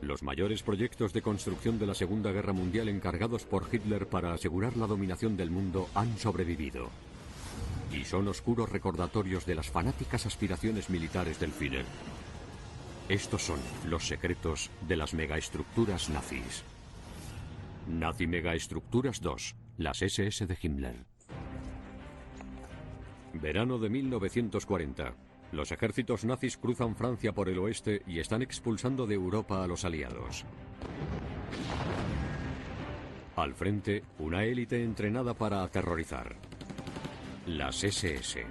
Los mayores proyectos de construcción de la Segunda Guerra Mundial encargados por Hitler para asegurar la dominación del mundo han sobrevivido. Y son oscuros recordatorios de las fanáticas aspiraciones militares del Führer. Estos son los secretos de las megaestructuras nazis. Nazi Megaestructuras 2, las SS de Himmler. Verano de 1940. Los ejércitos nazis cruzan Francia por el oeste y están expulsando de Europa a los aliados. Al frente, una élite entrenada para aterrorizar. Las SS.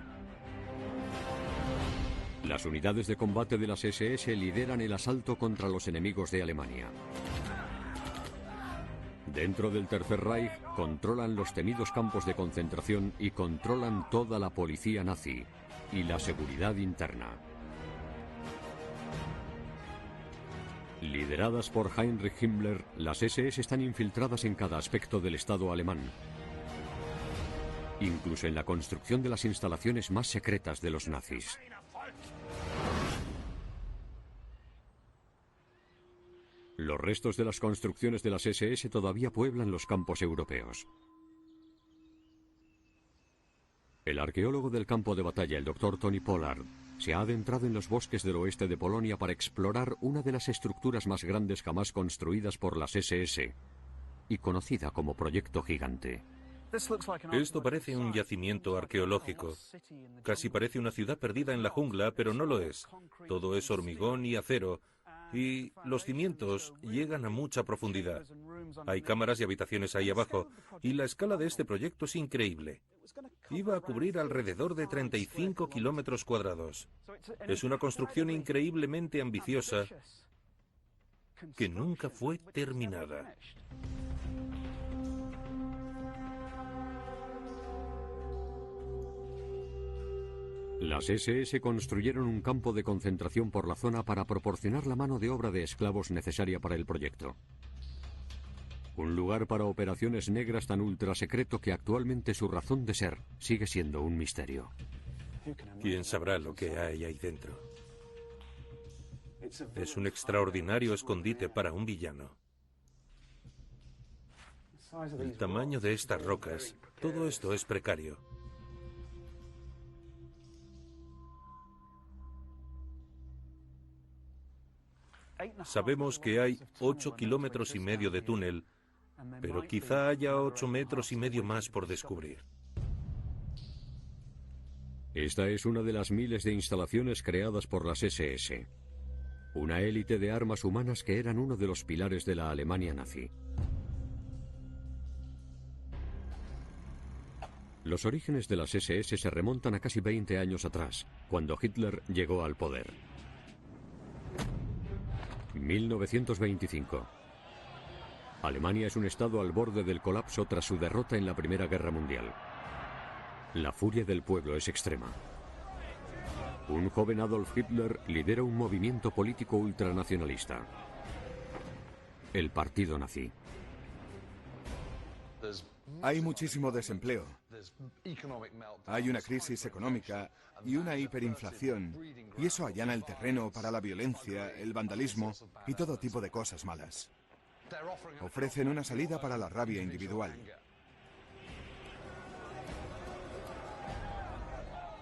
Las unidades de combate de las SS lideran el asalto contra los enemigos de Alemania. Dentro del Tercer Reich controlan los temidos campos de concentración y controlan toda la policía nazi y la seguridad interna. Lideradas por Heinrich Himmler, las SS están infiltradas en cada aspecto del Estado alemán, incluso en la construcción de las instalaciones más secretas de los nazis. Los restos de las construcciones de las SS todavía pueblan los campos europeos. El arqueólogo del campo de batalla, el Dr. Tony Pollard, se ha adentrado en los bosques del oeste de Polonia para explorar una de las estructuras más grandes jamás construidas por las SS y conocida como Proyecto Gigante. Esto parece un yacimiento arqueológico. Casi parece una ciudad perdida en la jungla, pero no lo es. Todo es hormigón y acero, y los cimientos llegan a mucha profundidad. Hay cámaras y habitaciones ahí abajo, y la escala de este proyecto es increíble. Iba a cubrir alrededor de 35 kilómetros cuadrados. Es una construcción increíblemente ambiciosa que nunca fue terminada. Las SS construyeron un campo de concentración por la zona para proporcionar la mano de obra de esclavos necesaria para el proyecto. Un lugar para operaciones negras tan ultra secreto que actualmente su razón de ser sigue siendo un misterio. ¿Quién sabrá lo que hay ahí dentro? Es un extraordinario escondite para un villano. El tamaño de estas rocas, todo esto es precario. Sabemos que hay 8,5 kilómetros de túnel, pero quizá haya 8,5 metros más por descubrir. Esta es una de las miles de instalaciones creadas por las SS. Una élite de armas humanas que eran uno de los pilares de la Alemania nazi. Los orígenes de las SS se remontan a casi 20 años atrás, cuando Hitler llegó al poder. 1925. Alemania es un estado al borde del colapso tras su derrota en la Primera Guerra Mundial. La furia del pueblo es extrema. Un joven Adolf Hitler lidera un movimiento político ultranacionalista, el Partido Nazi. Hay muchísimo desempleo. Hay una crisis económica y una hiperinflación, y eso allana el terreno para la violencia, el vandalismo y todo tipo de cosas malas. Ofrecen una salida para la rabia individual.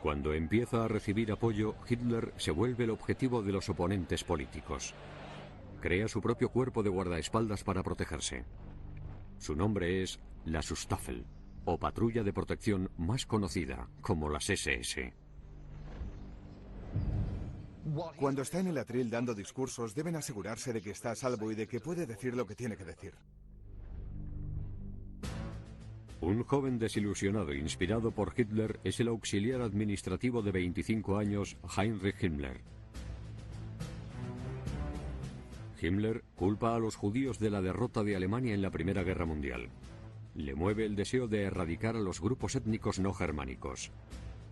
Cuando empieza a recibir apoyo, Hitler se vuelve el objetivo de los oponentes políticos. Crea su propio cuerpo de guardaespaldas para protegerse. Su nombre es la Schutzstaffel, o patrulla de protección más conocida como las SS. Cuando está en el atril dando discursos, deben asegurarse de que está a salvo y de que puede decir lo que tiene que decir. Un joven desilusionado e inspirado por Hitler es el auxiliar administrativo de 25 años, Heinrich Himmler. Himmler culpa a los judíos de la derrota de Alemania en la Primera Guerra Mundial. Le mueve el deseo de erradicar a los grupos étnicos no germánicos.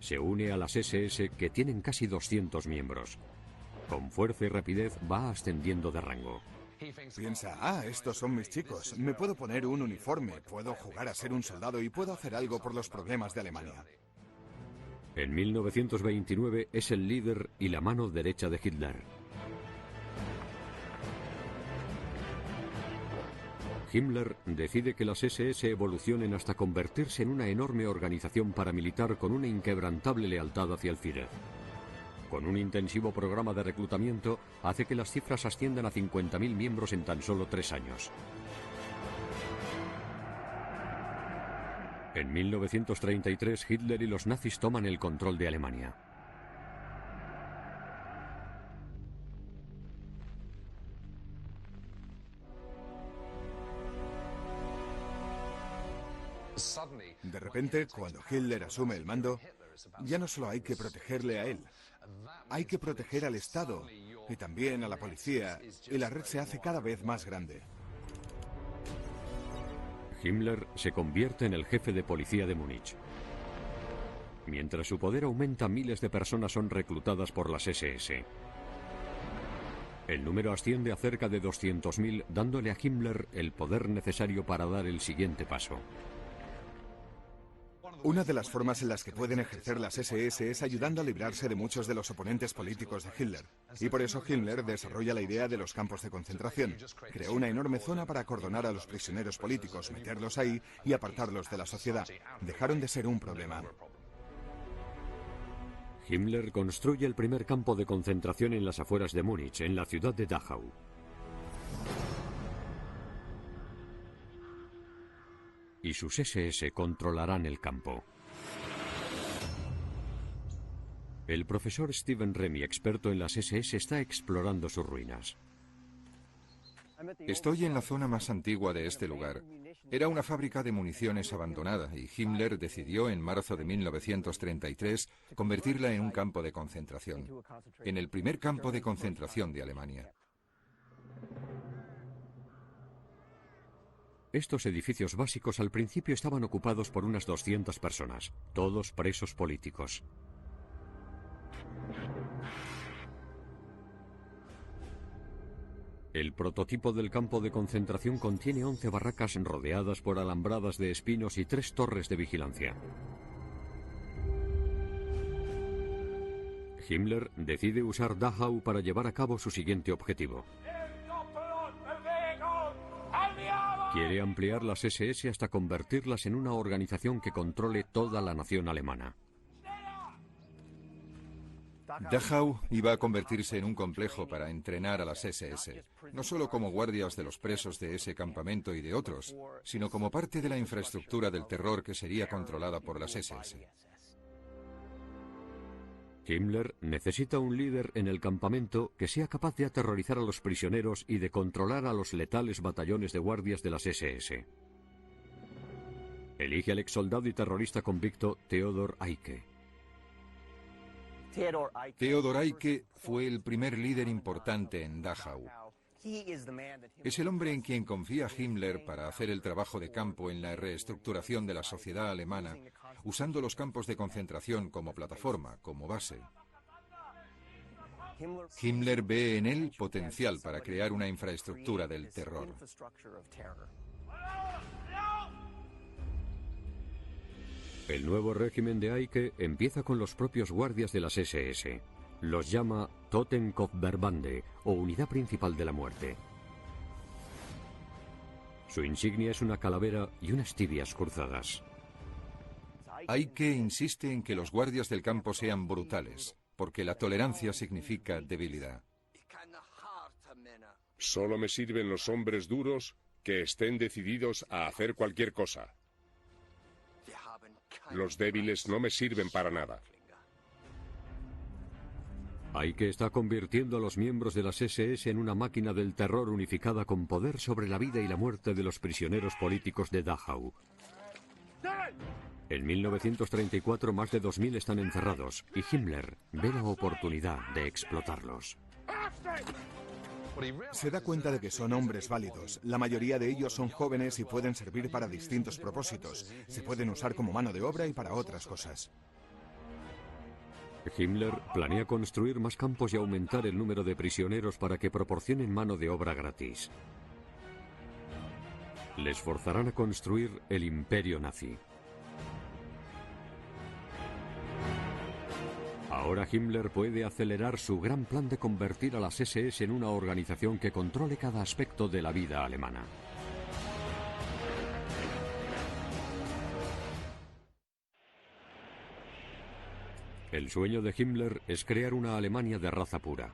Se une a las SS, que tienen casi 200 miembros. Con fuerza y rapidez va ascendiendo de rango. Piensa, estos son mis chicos, me puedo poner un uniforme, puedo jugar a ser un soldado y puedo hacer algo por los problemas de Alemania. En 1929 es el líder y la mano derecha de Hitler. Himmler decide que las SS evolucionen hasta convertirse en una enorme organización paramilitar con una inquebrantable lealtad hacia el Führer. Con un intensivo programa de reclutamiento, hace que las cifras asciendan a 50.000 miembros en tan solo 3 años. En 1933, Hitler y los nazis toman el control de Alemania. De repente, cuando Hitler asume el mando, ya no solo hay que protegerle a él, hay que proteger al Estado y también a la policía, y la red se hace cada vez más grande. Himmler se convierte en el jefe de policía de Múnich. Mientras su poder aumenta, miles de personas son reclutadas por las SS. El número asciende a cerca de 200.000, dándole a Himmler el poder necesario para dar el siguiente paso. Una de las formas en las que pueden ejercer las SS es ayudando a librarse de muchos de los oponentes políticos de Hitler. Y por eso Himmler desarrolla la idea de los campos de concentración. Creó una enorme zona para acordonar a los prisioneros políticos, meterlos ahí y apartarlos de la sociedad. Dejaron de ser un problema. Himmler construye el primer campo de concentración en las afueras de Múnich, en la ciudad de Dachau. Y sus SS controlarán el campo. El profesor Steven Remy, experto en las SS, está explorando sus ruinas. Estoy en la zona más antigua de este lugar. Era una fábrica de municiones abandonada y Himmler decidió en marzo de 1933 convertirla en un campo de concentración, en el primer campo de concentración de Alemania. Estos edificios básicos al principio estaban ocupados por unas 200 personas, todos presos políticos. El prototipo del campo de concentración contiene 11 barracas rodeadas por alambradas de espinos y 3 torres de vigilancia. Himmler decide usar Dachau para llevar a cabo su siguiente objetivo. Quiere ampliar las SS hasta convertirlas en una organización que controle toda la nación alemana. Dachau iba a convertirse en un complejo para entrenar a las SS, no solo como guardias de los presos de ese campamento y de otros, sino como parte de la infraestructura del terror que sería controlada por las SS. Himmler necesita un líder en el campamento que sea capaz de aterrorizar a los prisioneros y de controlar a los letales batallones de guardias de las SS. Elige al exsoldado y terrorista convicto Theodor Eicke. Theodor Eicke fue el primer líder importante en Dachau. Es el hombre en quien confía Himmler para hacer el trabajo de campo en la reestructuración de la sociedad alemana, usando los campos de concentración como plataforma, como base. Himmler ve en él potencial para crear una infraestructura del terror. El nuevo régimen de Eicke empieza con los propios guardias de las SS. Los llama Totenkopfverbande o Unidad Principal de la Muerte. Su insignia es una calavera y unas tibias cruzadas. Eicke insiste en que los guardias del campo sean brutales, porque la tolerancia significa debilidad. Solo me sirven los hombres duros que estén decididos a hacer cualquier cosa. Los débiles no me sirven para nada. Eicke está convirtiendo a los miembros de las SS en una máquina del terror unificada con poder sobre la vida y la muerte de los prisioneros políticos de Dachau. En 1934 más de 2.000 están encerrados y Himmler ve la oportunidad de explotarlos. Se da cuenta de que son hombres válidos. La mayoría de ellos son jóvenes y pueden servir para distintos propósitos. Se pueden usar como mano de obra y para otras cosas. Himmler planea construir más campos y aumentar el número de prisioneros para que proporcionen mano de obra gratis. Les forzarán a construir el imperio nazi. Ahora Himmler puede acelerar su gran plan de convertir a las SS en una organización que controle cada aspecto de la vida alemana. El sueño de Himmler es crear una Alemania de raza pura.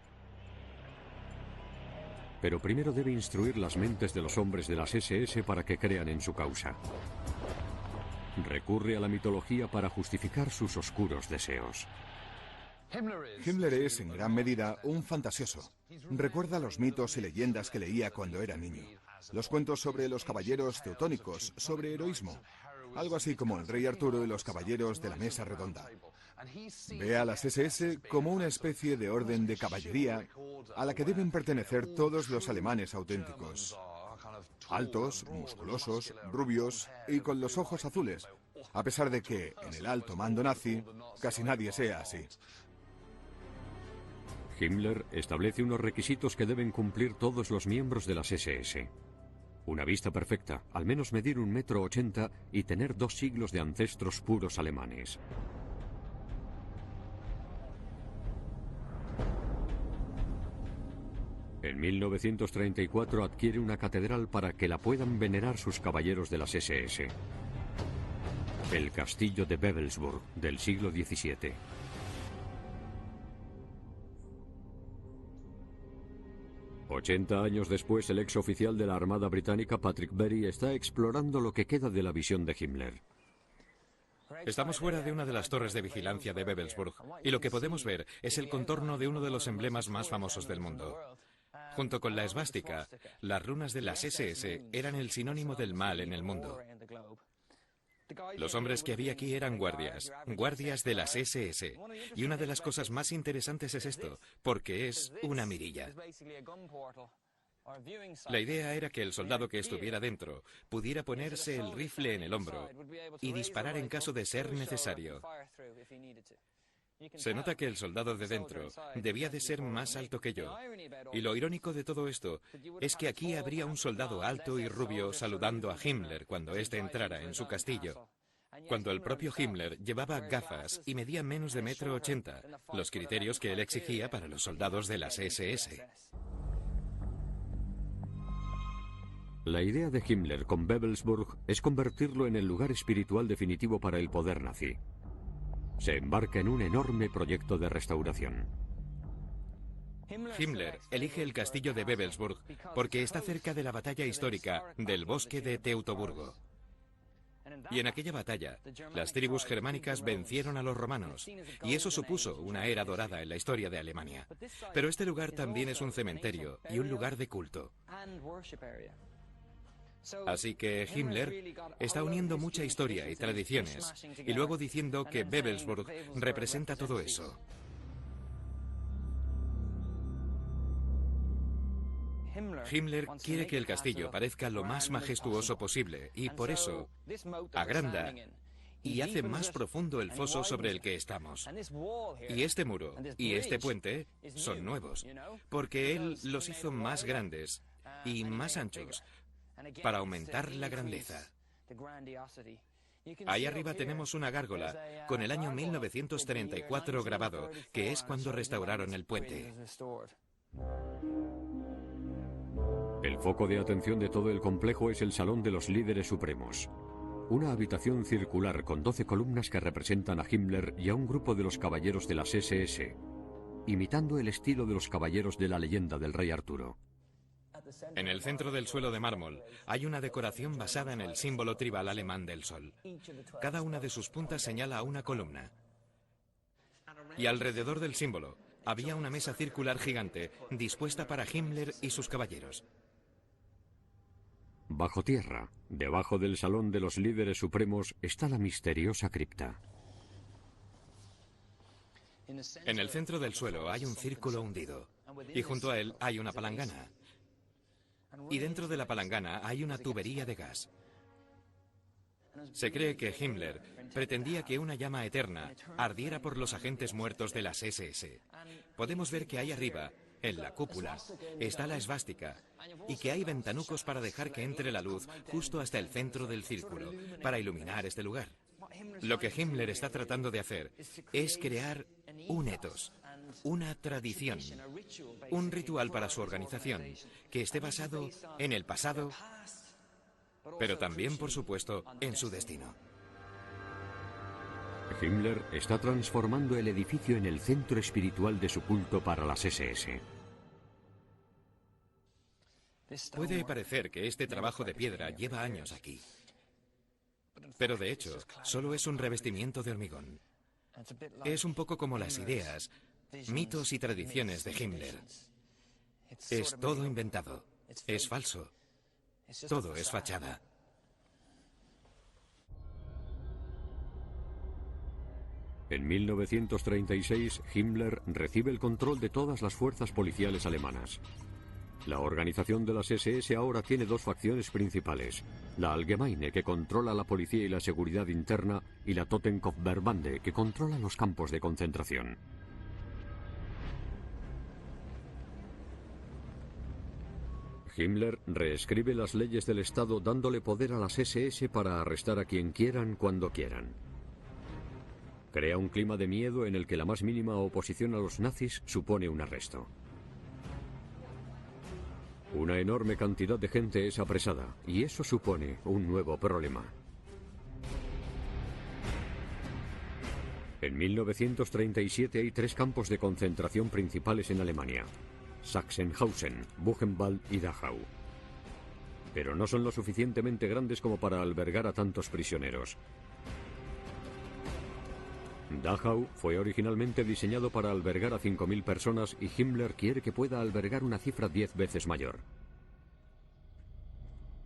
Pero primero debe instruir las mentes de los hombres de las SS para que crean en su causa. Recurre a la mitología para justificar sus oscuros deseos. Himmler es, en gran medida, un fantasioso. Recuerda los mitos y leyendas que leía cuando era niño. Los cuentos sobre los caballeros teutónicos, sobre heroísmo. Algo así como el rey Arturo y los caballeros de la mesa redonda. Ve a las SS como una especie de orden de caballería a la que deben pertenecer todos los alemanes auténticos. Altos, musculosos, rubios y con los ojos azules, a pesar de que, en el alto mando nazi, casi nadie sea así. Himmler establece unos requisitos que deben cumplir todos los miembros de las SS. Una vista perfecta, al menos medir 1,80 m y tener 2 siglos de ancestros puros alemanes. En 1934 adquiere una catedral para que la puedan venerar sus caballeros de las SS. El castillo de Wewelsburg, del siglo XVII. «80 años después, el ex oficial de la Armada Británica, Patrick Berry, está explorando lo que queda de la visión de Himmler. Estamos fuera de una de las torres de vigilancia de Wewelsburg, y lo que podemos ver es el contorno de uno de los emblemas más famosos del mundo. Junto con la esvástica, las runas de las SS eran el sinónimo del mal en el mundo. Los hombres que había aquí eran guardias de las SS. Y una de las cosas más interesantes es esto, porque es una mirilla. La idea era que el soldado que estuviera dentro pudiera ponerse el rifle en el hombro y disparar en caso de ser necesario. Se nota que el soldado de dentro debía de ser más alto que yo. Y lo irónico de todo esto es que aquí habría un soldado alto y rubio saludando a Himmler cuando éste entrara en su castillo. Cuando el propio Himmler llevaba gafas y medía menos de 1,80 m, los criterios que él exigía para los soldados de las SS. La idea de Himmler con Wewelsburg es convertirlo en el lugar espiritual definitivo para el poder nazi. Se embarca en un enorme proyecto de restauración. Himmler elige el castillo de Wewelsburg porque está cerca de la batalla histórica del bosque de Teutoburgo. Y en aquella batalla, las tribus germánicas vencieron a los romanos, y eso supuso una era dorada en la historia de Alemania. Pero este lugar también es un cementerio y un lugar de culto. Así que Himmler está uniendo mucha historia y tradiciones, y luego diciendo que Wewelsburg representa todo eso. Himmler quiere que el castillo parezca lo más majestuoso posible, y por eso agranda y hace más profundo el foso sobre el que estamos. Y este muro y este puente son nuevos, porque él los hizo más grandes y más anchos, para aumentar la grandeza. Ahí arriba tenemos una gárgola con el año 1934 grabado, que es cuando restauraron el puente. El foco de atención de todo el complejo es el Salón de los Líderes Supremos. Una habitación circular con 12 columnas que representan a Himmler y a un grupo de los caballeros de las SS, imitando el estilo de los caballeros de la leyenda del rey Arturo. En el centro del suelo de mármol hay una decoración basada en el símbolo tribal alemán del sol. Cada una de sus puntas señala a una columna. Y alrededor del símbolo había una mesa circular gigante dispuesta para Himmler y sus caballeros. Bajo tierra, debajo del Salón de los Líderes Supremos, está la misteriosa cripta. En el centro del suelo hay un círculo hundido, y junto a él hay una palangana. Y dentro de la palangana hay una tubería de gas. Se cree que Himmler pretendía que una llama eterna ardiera por los agentes muertos de las SS. Podemos ver que ahí arriba, en la cúpula, está la esvástica, y que hay ventanucos para dejar que entre la luz justo hasta el centro del círculo, para iluminar este lugar. Lo que Himmler está tratando de hacer es crear un etos, una tradición, un ritual para su organización, que esté basado en el pasado, pero también, por supuesto, en su destino. Himmler está transformando el edificio en el centro espiritual de su culto para las SS. Puede parecer que este trabajo de piedra lleva años aquí, pero de hecho solo es un revestimiento de hormigón. Es un poco como las ideas, mitos y tradiciones de Himmler. Es todo inventado, es falso, todo es fachada. En 1936, Himmler recibe el control de todas las fuerzas policiales alemanas. La organización de las SS ahora tiene dos facciones principales: la Allgemeine, que controla la policía y la seguridad interna, y la Totenkopfverbände, que controla los campos de concentración. Himmler reescribe las leyes del Estado dándole poder a las SS para arrestar a quien quieran cuando quieran. Crea un clima de miedo en el que la más mínima oposición a los nazis supone un arresto. Una enorme cantidad de gente es apresada, y eso supone un nuevo problema. En 1937 hay 3 campos de concentración principales en Alemania: Sachsenhausen, Buchenwald y Dachau. Pero no son lo suficientemente grandes como para albergar a tantos prisioneros. Dachau fue originalmente diseñado para albergar a 5.000 personas y Himmler quiere que pueda albergar una cifra 10 veces mayor.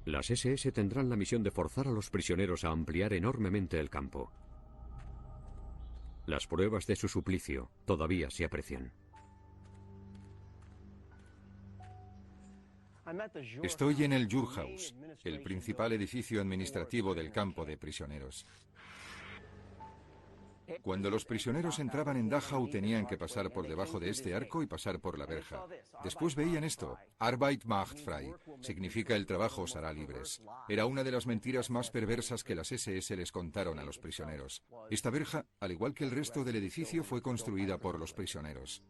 Las SS tendrán la misión de forzar a los prisioneros a ampliar enormemente el campo. Las pruebas de su suplicio todavía se aprecian. Estoy en el Jurhaus, el principal edificio administrativo del campo de prisioneros. Cuando los prisioneros entraban en Dachau tenían que pasar por debajo de este arco y pasar por la verja. Después veían esto: Arbeit macht frei, significa el trabajo os hará libres. Era una de las mentiras más perversas que las SS les contaron a los prisioneros. Esta verja, al igual que el resto del edificio, fue construida por los prisioneros.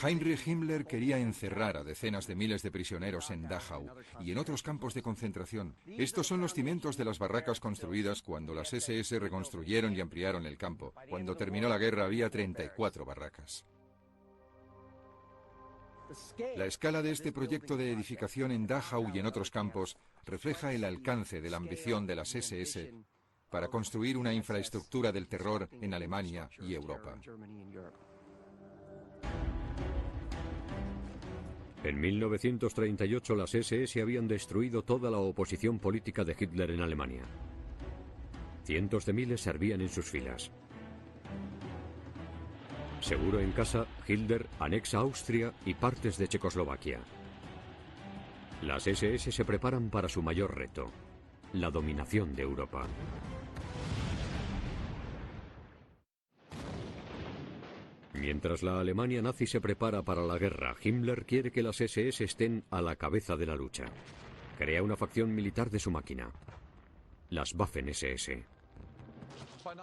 Heinrich Himmler quería encerrar a decenas de miles de prisioneros en Dachau y en otros campos de concentración. Estos son los cimientos de las barracas construidas cuando las SS reconstruyeron y ampliaron el campo. Cuando terminó la guerra había 34 barracas. La escala de este proyecto de edificación en Dachau y en otros campos refleja el alcance de la ambición de las SS para construir una infraestructura del terror en Alemania y Europa. En 1938 las SS habían destruido toda la oposición política de Hitler en Alemania. Cientos de miles servían en sus filas. Seguro en casa, Hitler anexa Austria y partes de Checoslovaquia. Las SS se preparan para su mayor reto: la dominación de Europa. Mientras la Alemania nazi se prepara para la guerra, Himmler quiere que las SS estén a la cabeza de la lucha. Crea una facción militar de su máquina: las Waffen-SS.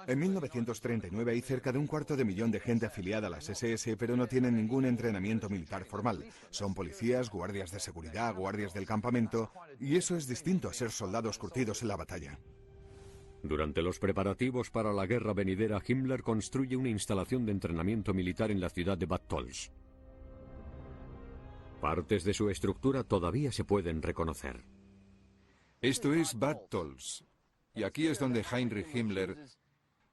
En 1939 hay cerca de 250.000 de gente afiliada a las SS, pero no tienen ningún entrenamiento militar formal. Son policías, guardias de seguridad, guardias del campamento, y eso es distinto a ser soldados curtidos en la batalla. Durante los preparativos para la guerra venidera, Himmler construye una instalación de entrenamiento militar en la ciudad de Bad Tölz. Partes de su estructura todavía se pueden reconocer. Esto es Bad Tölz, y aquí es donde Heinrich Himmler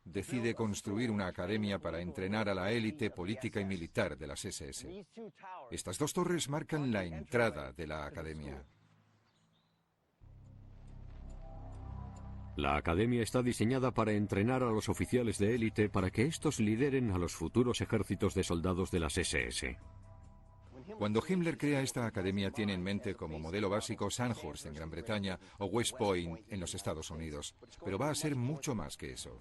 decide construir una academia para entrenar a la élite política y militar de las SS. Estas 2 torres marcan la entrada de la academia. La academia está diseñada para entrenar a los oficiales de élite para que estos lideren a los futuros ejércitos de soldados de las SS. Cuando Himmler crea esta academia tiene en mente como modelo básico Sandhurst en Gran Bretaña o West Point en los Estados Unidos, pero va a ser mucho más que eso.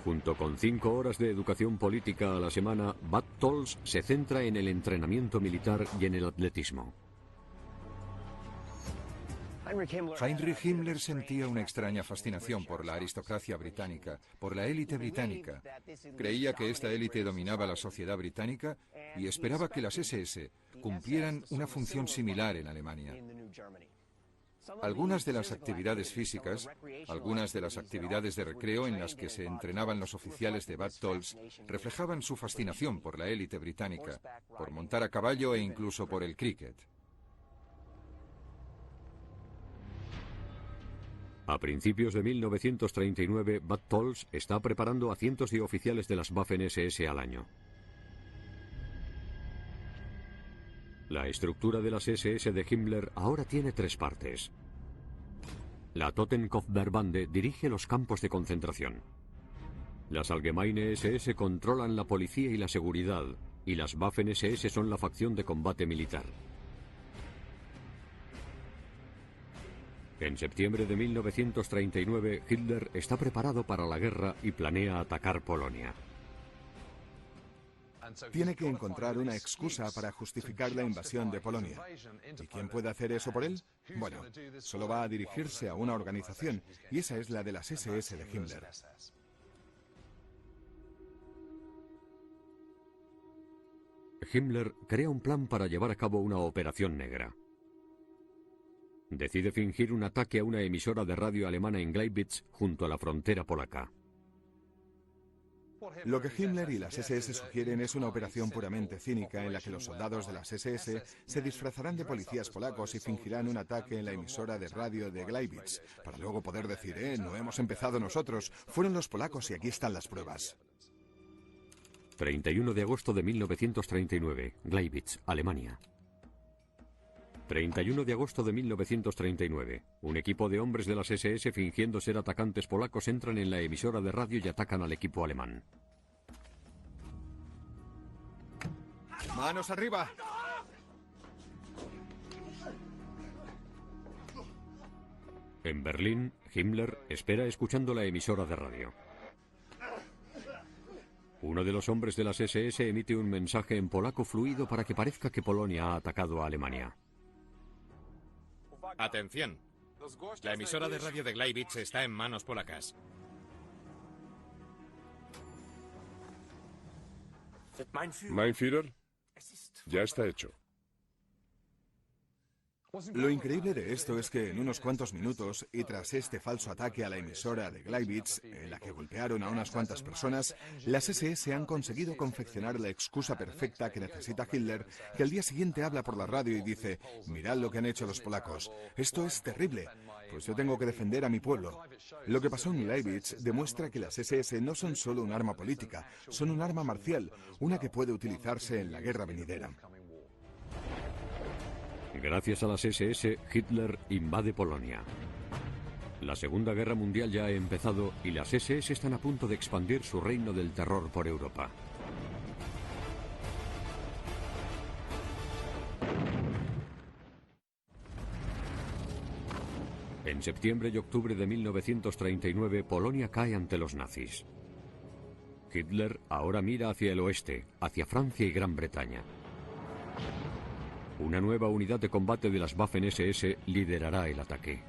Junto con 5 horas de educación política a la semana, Bad Tölz se centra en el entrenamiento militar y en el atletismo. Heinrich Himmler sentía una extraña fascinación por la aristocracia británica, por la élite británica. Creía que esta élite dominaba la sociedad británica y esperaba que las SS cumplieran una función similar en Alemania. Algunas de las actividades físicas, algunas de las actividades de recreo en las que se entrenaban los oficiales de Bad Tolls reflejaban su fascinación por la élite británica, por montar a caballo e incluso por el cricket. A principios de 1939, Bad Tolls está preparando a cientos de oficiales de las Waffen-SS al año. La estructura de las SS de Himmler ahora tiene 3 partes. La Totenkopfverbande dirige los campos de concentración. Las Allgemeine SS controlan la policía y la seguridad, y las Waffen-SS son la facción de combate militar. En septiembre de 1939, Hitler está preparado para la guerra y planea atacar Polonia. Tiene que encontrar una excusa para justificar la invasión de Polonia. ¿Y quién puede hacer eso por él? Bueno, solo va a dirigirse a una organización, y esa es la de las SS de Himmler. Himmler crea un plan para llevar a cabo una operación negra. Decide fingir un ataque a una emisora de radio alemana en Gleiwitz, junto a la frontera polaca. Lo que Himmler y las SS sugieren es una operación puramente cínica en la que los soldados de las SS se disfrazarán de policías polacos y fingirán un ataque en la emisora de radio de Gleiwitz, para luego poder decir, no hemos empezado nosotros, fueron los polacos y aquí están las pruebas. 31 de agosto de 1939, Gleiwitz, Alemania. 31 de agosto de 1939. Un equipo de hombres de las SS fingiendo ser atacantes polacos entran en la emisora de radio y atacan al equipo alemán. ¡Manos arriba! En Berlín, Himmler espera escuchando la emisora de radio. Uno de los hombres de las SS emite un mensaje en polaco fluido para que parezca que Polonia ha atacado a Alemania. Atención. La emisora de radio de Gleiwitz está en manos polacas. Mein Führer, ya está hecho. Lo increíble de esto es que en unos cuantos minutos, y tras este falso ataque a la emisora de Gleiwitz, en la que golpearon a unas cuantas personas, las SS han conseguido confeccionar la excusa perfecta que necesita Hitler, que al día siguiente habla por la radio y dice, mirad lo que han hecho los polacos, esto es terrible, pues yo tengo que defender a mi pueblo. Lo que pasó en Gleiwitz demuestra que las SS no son solo un arma política, son un arma marcial, una que puede utilizarse en la guerra venidera. Gracias a las SS, Hitler invade Polonia. La Segunda Guerra Mundial ya ha empezado y las SS están a punto de expandir su reino del terror por Europa. En septiembre y octubre de 1939, Polonia cae ante los nazis. Hitler ahora mira hacia el oeste, hacia Francia y Gran Bretaña. Una nueva unidad de combate de las Waffen-SS liderará el ataque.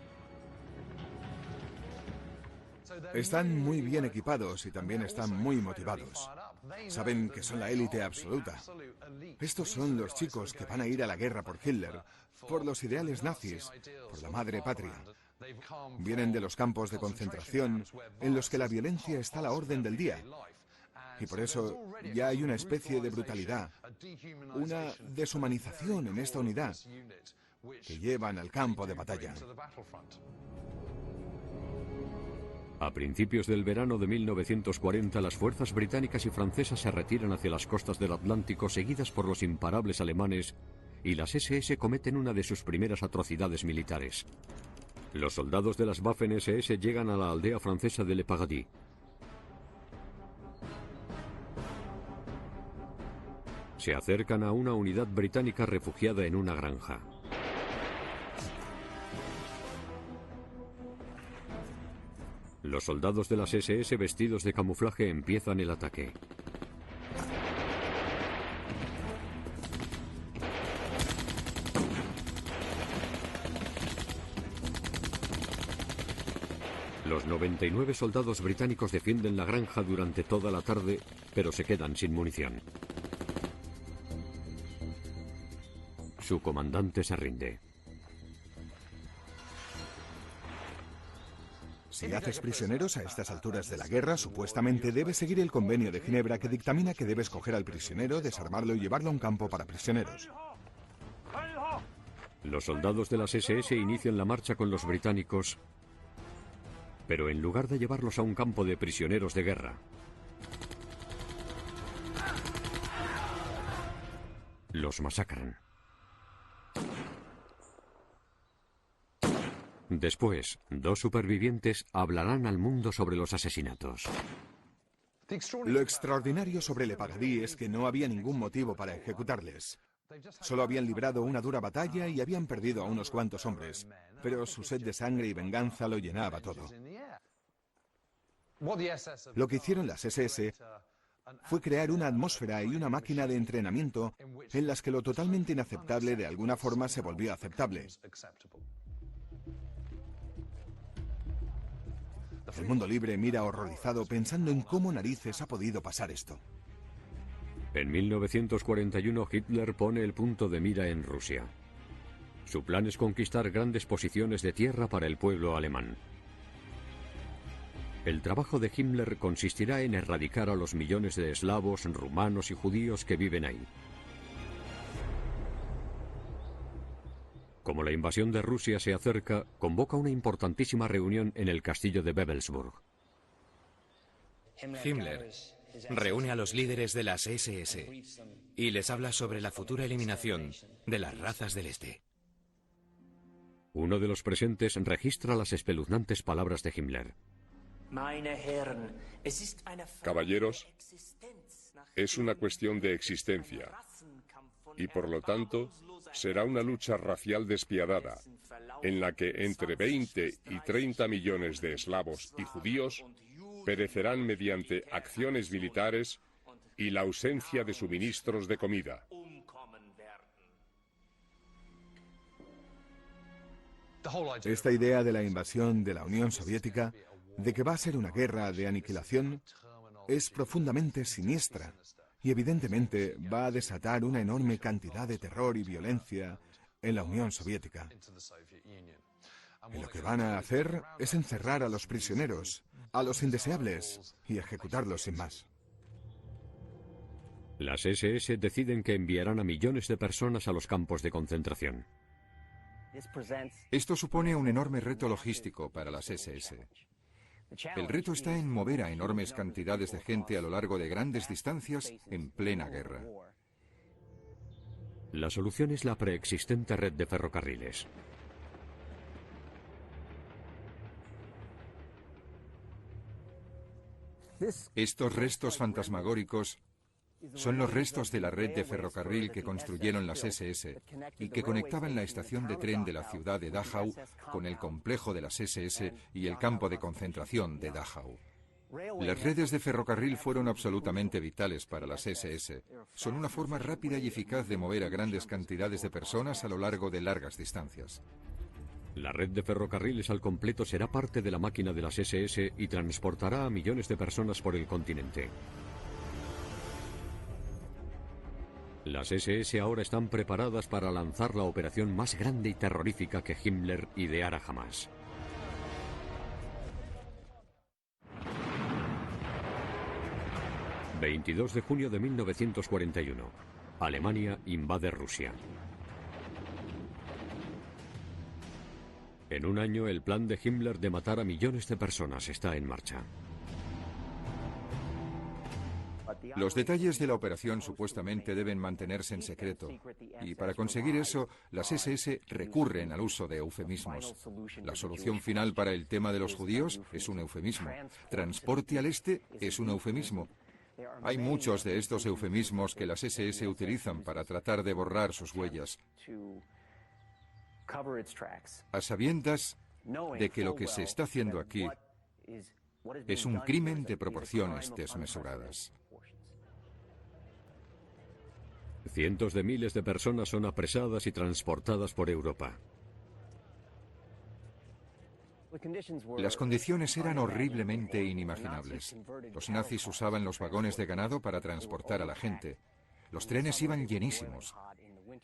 Están muy bien equipados y también están muy motivados. Saben que son la élite absoluta. Estos son los chicos que van a ir a la guerra por Hitler, por los ideales nazis, por la madre patria. Vienen de los campos de concentración en los que la violencia está a la orden del día. Y por eso ya hay una especie de brutalidad, una deshumanización en esta unidad que llevan al campo de batalla. A principios del verano de 1940, las fuerzas británicas y francesas se retiran hacia las costas del Atlántico, seguidas por los imparables alemanes, y las SS cometen una de sus primeras atrocidades militares. Los soldados de las Waffen-SS llegan a la aldea francesa de Le Paradis. Se acercan a una unidad británica refugiada en una granja. Los soldados de las SS vestidos de camuflaje empiezan el ataque. Los 99 soldados británicos defienden la granja durante toda la tarde, pero se quedan sin munición. Su comandante se rinde. Si haces prisioneros a estas alturas de la guerra, supuestamente debes seguir el convenio de Ginebra que dictamina que debes coger al prisionero, desarmarlo y llevarlo a un campo para prisioneros. Los soldados de las SS inician la marcha con los británicos, pero en lugar de llevarlos a un campo de prisioneros de guerra, los masacran. Después, 2 supervivientes hablarán al mundo sobre los asesinatos. Lo extraordinario sobre Le Paradis es que no había ningún motivo para ejecutarles. Solo habían librado una dura batalla y habían perdido a unos cuantos hombres, pero su sed de sangre y venganza lo llenaba todo. Lo que hicieron las SS fue crear una atmósfera y una máquina de entrenamiento en las que lo totalmente inaceptable de alguna forma se volvió aceptable. El mundo libre mira horrorizado pensando en cómo narices ha podido pasar esto. En 1941 Hitler pone el punto de mira en Rusia. Su plan es conquistar grandes posiciones de tierra para el pueblo alemán. El trabajo de Himmler consistirá en erradicar a los millones de eslavos, rumanos y judíos que viven ahí. Como la invasión de Rusia se acerca, convoca una importantísima reunión en el castillo de Babelsburg. Himmler reúne a los líderes de las SS y les habla sobre la futura eliminación de las razas del Este. Uno de los presentes registra las espeluznantes palabras de Himmler. Caballeros, es una cuestión de existencia y por lo tanto será una lucha racial despiadada en la que entre 20 y 30 millones de eslavos y judíos perecerán mediante acciones militares y la ausencia de suministros de comida. Esta idea de la invasión de la Unión Soviética, de que va a ser una guerra de aniquilación, es profundamente siniestra y evidentemente va a desatar una enorme cantidad de terror y violencia en la Unión Soviética. Y lo que van a hacer es encerrar a los prisioneros, a los indeseables, y ejecutarlos sin más. Las SS deciden que enviarán a millones de personas a los campos de concentración. Esto supone un enorme reto logístico para las SS. El reto está en mover a enormes cantidades de gente a lo largo de grandes distancias en plena guerra. La solución es la preexistente red de ferrocarriles. Estos restos fantasmagóricos son los restos de la red de ferrocarril que construyeron las SS y que conectaban la estación de tren de la ciudad de Dachau con el complejo de las SS y el campo de concentración de Dachau. Las redes de ferrocarril fueron absolutamente vitales para las SS. Son una forma rápida y eficaz de mover a grandes cantidades de personas a lo largo de largas distancias. La red de ferrocarriles al completo será parte de la máquina de las SS y transportará a millones de personas por el continente. Las SS ahora están preparadas para lanzar la operación más grande y terrorífica que Himmler ideara jamás. ...22 de junio de 1941... Alemania invade Rusia. En un año, el plan de Himmler de matar a millones de personas está en marcha. Los detalles de la operación supuestamente deben mantenerse en secreto, y para conseguir eso, las SS recurren al uso de eufemismos. La solución final para el tema de los judíos es un eufemismo. Transporte al este es un eufemismo. Hay muchos de estos eufemismos que las SS utilizan para tratar de borrar sus huellas, a sabiendas de que lo que se está haciendo aquí es un crimen de proporciones desmesuradas. Cientos de miles de personas son apresadas y transportadas por Europa. Las condiciones eran horriblemente inimaginables. Los nazis usaban los vagones de ganado para transportar a la gente. Los trenes iban llenísimos.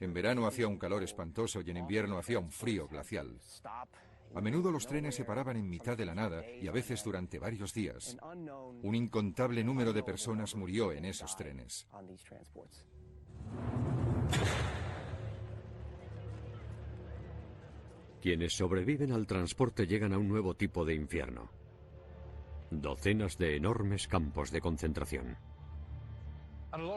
En verano hacía un calor espantoso y en invierno hacía un frío glacial. A menudo los trenes se paraban en mitad de la nada y a veces durante varios días. Un incontable número de personas murió en esos trenes. Quienes sobreviven al transporte llegan a un nuevo tipo de infierno. Docenas de enormes campos de concentración.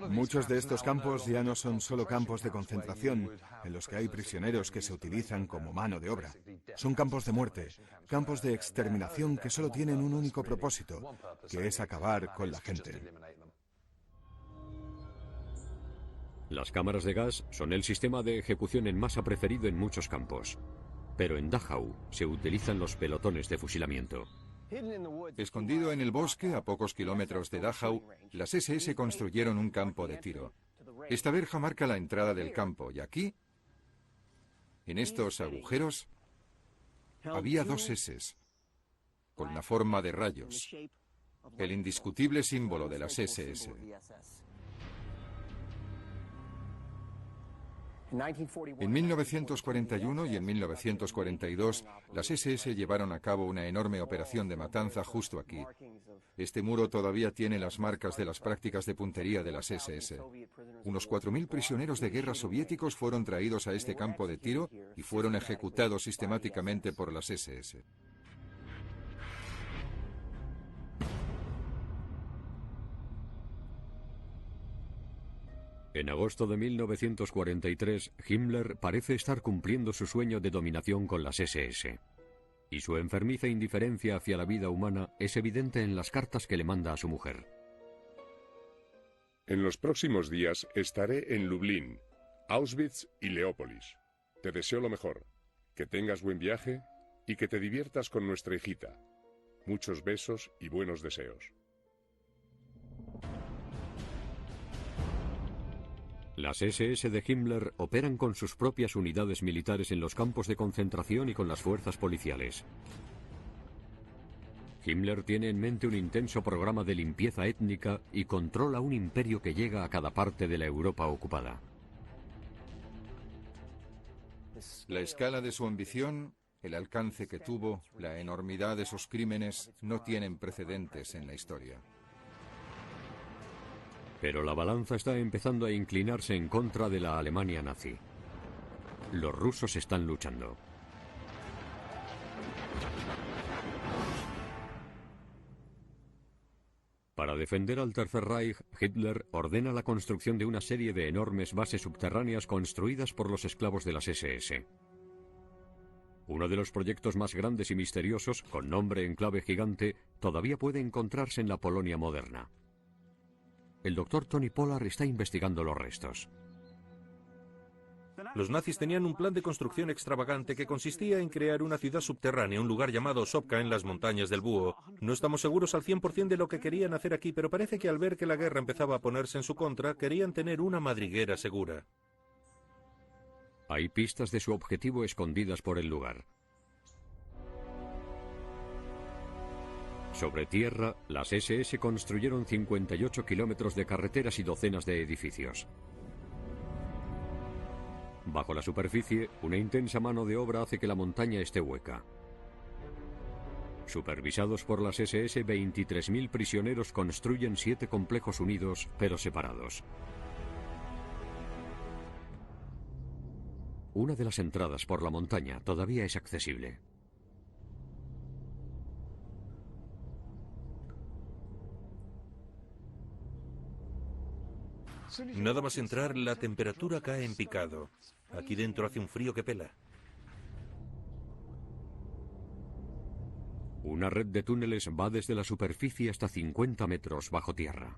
Muchos de estos campos ya no son solo campos de concentración, en los que hay prisioneros que se utilizan como mano de obra. Son campos de muerte, campos de exterminación que solo tienen un único propósito, que es acabar con la gente. Las cámaras de gas son el sistema de ejecución en masa preferido en muchos campos. Pero en Dachau se utilizan los pelotones de fusilamiento. Escondido en el bosque, a pocos kilómetros de Dachau, las SS construyeron un campo de tiro. Esta verja marca la entrada del campo, y aquí, en estos agujeros, había dos S's, con la forma de rayos, el indiscutible símbolo de las SS. En 1941 y en 1942, las SS llevaron a cabo una enorme operación de matanza justo aquí. Este muro todavía tiene las marcas de las prácticas de puntería de las SS. Unos 4.000 prisioneros de guerra soviéticos fueron traídos a este campo de tiro y fueron ejecutados sistemáticamente por las SS. En agosto de 1943, Himmler parece estar cumpliendo su sueño de dominación con las SS. Y su enfermiza indiferencia hacia la vida humana es evidente en las cartas que le manda a su mujer. En los próximos días estaré en Lublin, Auschwitz y Leópolis. Te deseo lo mejor, que tengas buen viaje y que te diviertas con nuestra hijita. Muchos besos y buenos deseos. Las SS de Himmler operan con sus propias unidades militares en los campos de concentración y con las fuerzas policiales. Himmler tiene en mente un intenso programa de limpieza étnica y controla un imperio que llega a cada parte de la Europa ocupada. La escala de su ambición, el alcance que tuvo, la enormidad de sus crímenes no tienen precedentes en la historia. Pero la balanza está empezando a inclinarse en contra de la Alemania nazi. Los rusos están luchando. Para defender al Tercer Reich, Hitler ordena la construcción de una serie de enormes bases subterráneas construidas por los esclavos de las SS. Uno de los proyectos más grandes y misteriosos, con nombre en clave gigante, todavía puede encontrarse en la Polonia moderna. El doctor Tony Pollard está investigando los restos. Los nazis tenían un plan de construcción extravagante que consistía en crear una ciudad subterránea, un lugar llamado Sopka en las montañas del Búho. No estamos seguros al 100% de lo que querían hacer aquí, pero parece que al ver que la guerra empezaba a ponerse en su contra, querían tener una madriguera segura. Hay pistas de su objetivo escondidas por el lugar. Sobre tierra, las SS construyeron 58 kilómetros de carreteras y docenas de edificios. Bajo la superficie, una intensa mano de obra hace que la montaña esté hueca. Supervisados por las SS, 23.000 prisioneros construyen 7 complejos unidos, pero separados. Una de las entradas por la montaña todavía es accesible. Nada más entrar, la temperatura cae en picado. Aquí dentro hace un frío que pela. Una red de túneles va desde la superficie hasta 50 metros bajo tierra.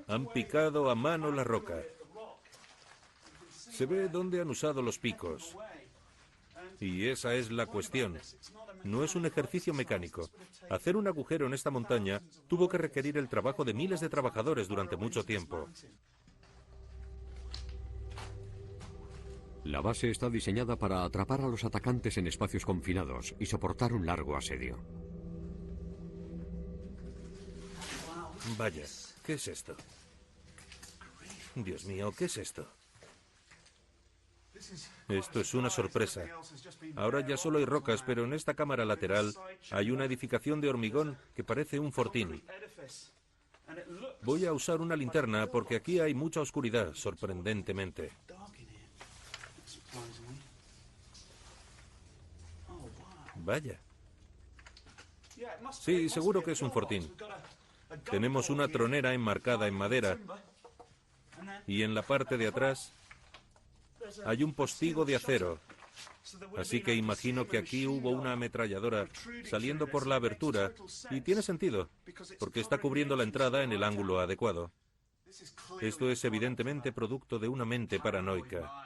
Han picado a mano la roca. Se ve dónde han usado los picos. Y esa es la cuestión. No es un ejercicio mecánico. Hacer un agujero en esta montaña tuvo que requerir el trabajo de miles de trabajadores durante mucho tiempo. La base está diseñada para atrapar a los atacantes en espacios confinados y soportar un largo asedio. Vaya, ¿qué es esto? Dios mío, ¿qué es esto? Esto es una sorpresa. Ahora ya solo hay rocas, pero en esta cámara lateral hay una edificación de hormigón que parece un fortín. Voy a usar una linterna porque aquí hay mucha oscuridad, sorprendentemente. Vaya. Sí, seguro que es un fortín. Tenemos una tronera enmarcada en madera y en la parte de atrás hay un postigo de acero. Así que imagino que aquí hubo una ametralladora saliendo por la abertura y tiene sentido, porque está cubriendo la entrada en el ángulo adecuado. Esto es evidentemente producto de una mente paranoica.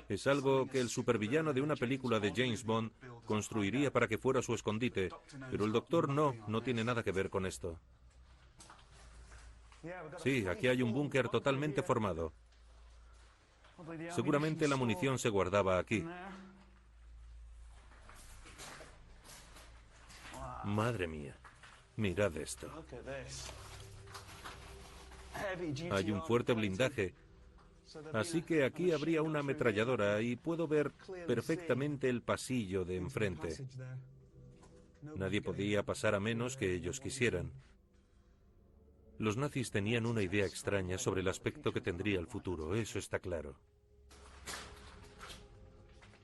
Es algo que el supervillano de una película de James Bond construiría para que fuera su escondite, pero el doctor no tiene nada que ver con esto. Sí, aquí hay un búnker totalmente formado. Seguramente la munición se guardaba aquí. Madre mía, mirad esto. Hay un fuerte blindaje. Así que aquí habría una ametralladora y puedo ver perfectamente el pasillo de enfrente. Nadie podía pasar a menos que ellos quisieran. Los nazis tenían una idea extraña sobre el aspecto que tendría el futuro, eso está claro.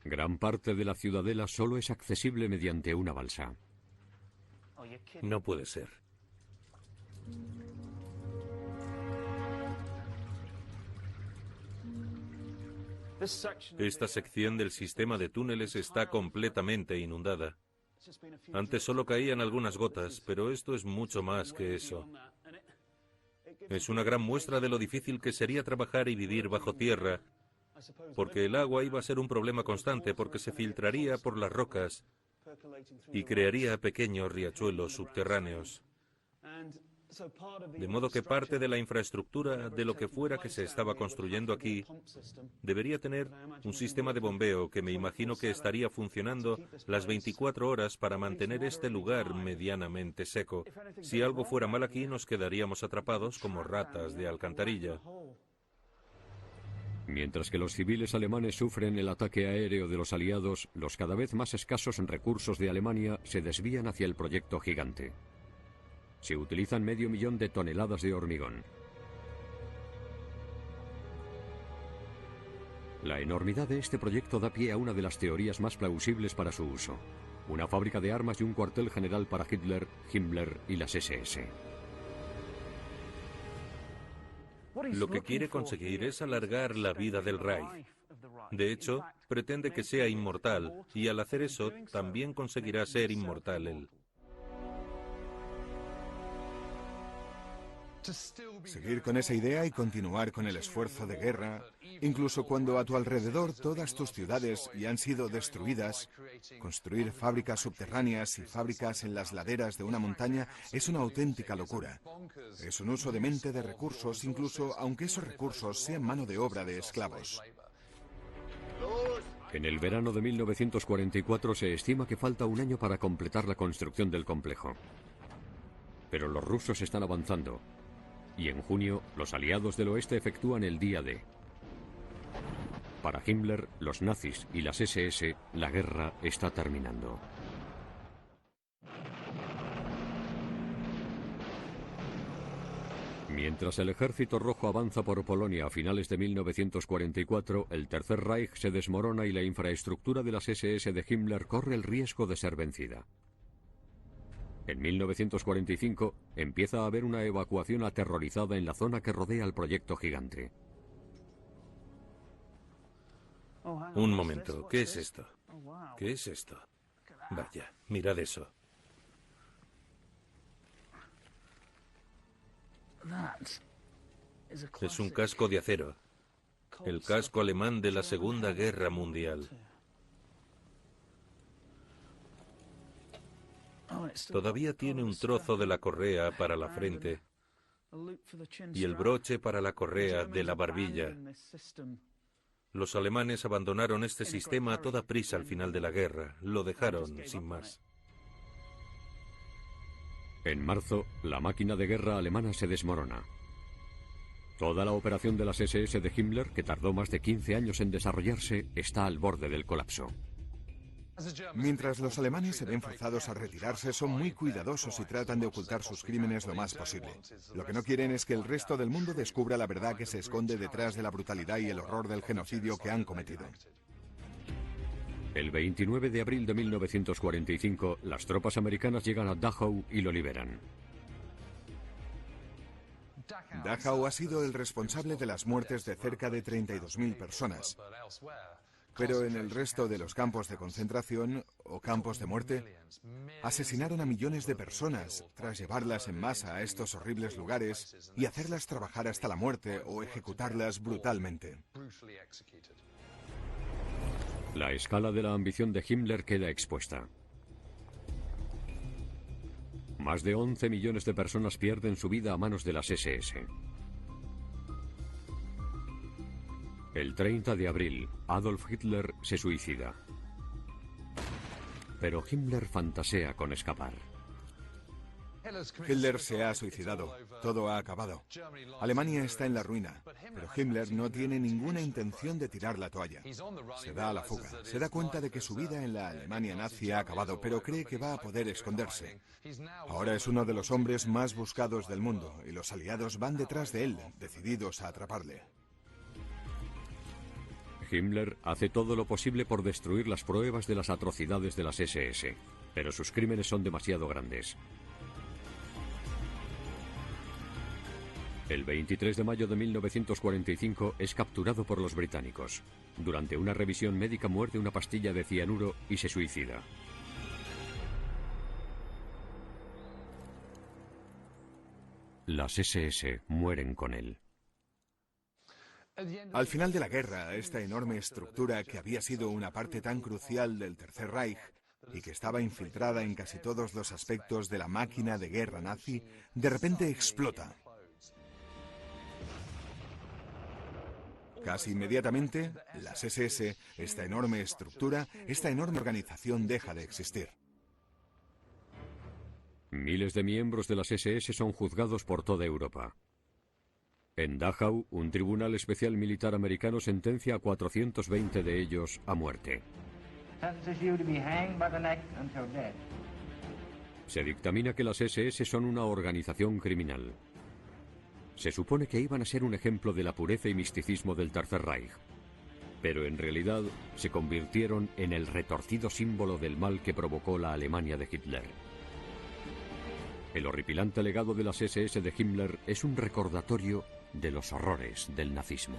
Gran parte de la ciudadela solo es accesible mediante una balsa. No puede ser. Esta sección del sistema de túneles está completamente inundada. Antes solo caían algunas gotas, pero esto es mucho más que eso. Es una gran muestra de lo difícil que sería trabajar y vivir bajo tierra, porque el agua iba a ser un problema constante, porque se filtraría por las rocas y crearía pequeños riachuelos subterráneos. De modo que parte de la infraestructura de lo que fuera que se estaba construyendo aquí debería tener un sistema de bombeo que me imagino que estaría funcionando las 24 horas para mantener este lugar medianamente seco. Si algo fuera mal aquí, nos quedaríamos atrapados como ratas de alcantarilla. Mientras que los civiles alemanes sufren el ataque aéreo de los aliados, los cada vez más escasos recursos de Alemania se desvían hacia el proyecto gigante. Se utilizan 500.000 de toneladas de hormigón. La enormidad de este proyecto da pie a una de las teorías más plausibles para su uso: una fábrica de armas y un cuartel general para Hitler, Himmler y las SS. Lo que quiere conseguir es alargar la vida del Reich. De hecho, pretende que sea inmortal, y al hacer eso, también conseguirá ser inmortal él. Seguir con esa idea y continuar con el esfuerzo de guerra, incluso cuando a tu alrededor todas tus ciudades ya han sido destruidas, construir fábricas subterráneas y fábricas en las laderas de una montaña es una auténtica locura. Es un uso demente de recursos, incluso aunque esos recursos sean mano de obra de esclavos. En el verano de 1944 se estima que falta un año para completar la construcción del complejo. Pero los rusos están avanzando. Y en junio, los aliados del oeste efectúan el día D. Para Himmler, los nazis y las SS, la guerra está terminando. Mientras el Ejército Rojo avanza por Polonia a finales de 1944, el Tercer Reich se desmorona y la infraestructura de las SS de Himmler corre el riesgo de ser vencida. En 1945 empieza a haber una evacuación aterrorizada en la zona que rodea al proyecto gigante. Un momento, ¿qué es esto? ¿Qué es esto? Vaya, mirad eso. Es un casco de acero. El casco alemán de la Segunda Guerra Mundial. Todavía tiene un trozo de la correa para la frente y el broche para la correa de la barbilla. Los alemanes abandonaron este sistema a toda prisa al final de la guerra. Lo dejaron sin más. En marzo, la máquina de guerra alemana se desmorona. Toda la operación de las SS de Himmler, que tardó más de 15 años en desarrollarse, está al borde del colapso. Mientras los alemanes se ven forzados a retirarse, son muy cuidadosos y tratan de ocultar sus crímenes lo más posible. Lo que no quieren es que el resto del mundo descubra la verdad que se esconde detrás de la brutalidad y el horror del genocidio que han cometido. El 29 de abril de 1945, las tropas americanas llegan a Dachau y lo liberan. Dachau ha sido el responsable de las muertes de cerca de 32.000 personas. Pero en el resto de los campos de concentración o campos de muerte, asesinaron a millones de personas tras llevarlas en masa a estos horribles lugares y hacerlas trabajar hasta la muerte o ejecutarlas brutalmente. La escala de la ambición de Himmler queda expuesta. Más de 11 millones de personas pierden su vida a manos de las SS. El 30 de abril, Adolf Hitler se suicida. Pero Himmler fantasea con escapar. Hitler se ha suicidado. Todo ha acabado. Alemania está en la ruina, pero Himmler no tiene ninguna intención de tirar la toalla. Se da a la fuga. Se da cuenta de que su vida en la Alemania nazi ha acabado, pero cree que va a poder esconderse. Ahora es uno de los hombres más buscados del mundo, y los aliados van detrás de él, decididos a atraparle. Himmler hace todo lo posible por destruir las pruebas de las atrocidades de las SS, pero sus crímenes son demasiado grandes. El 23 de mayo de 1945 es capturado por los británicos. Durante una revisión médica muerde una pastilla de cianuro y se suicida. Las SS mueren con él. Al final de la guerra, esta enorme estructura que había sido una parte tan crucial del Tercer Reich y que estaba infiltrada en casi todos los aspectos de la máquina de guerra nazi, de repente explota. Casi inmediatamente, las SS, esta enorme estructura, esta enorme organización deja de existir. Miles de miembros de las SS son juzgados por toda Europa. En Dachau, un tribunal especial militar americano sentencia a 420 de ellos a muerte. Se dictamina que las SS son una organización criminal. Se supone que iban a ser un ejemplo de la pureza y misticismo del Tercer Reich, pero en realidad se convirtieron en el retorcido símbolo del mal que provocó la Alemania de Hitler. El horripilante legado de las SS de Himmler es un recordatorio de los horrores del nazismo.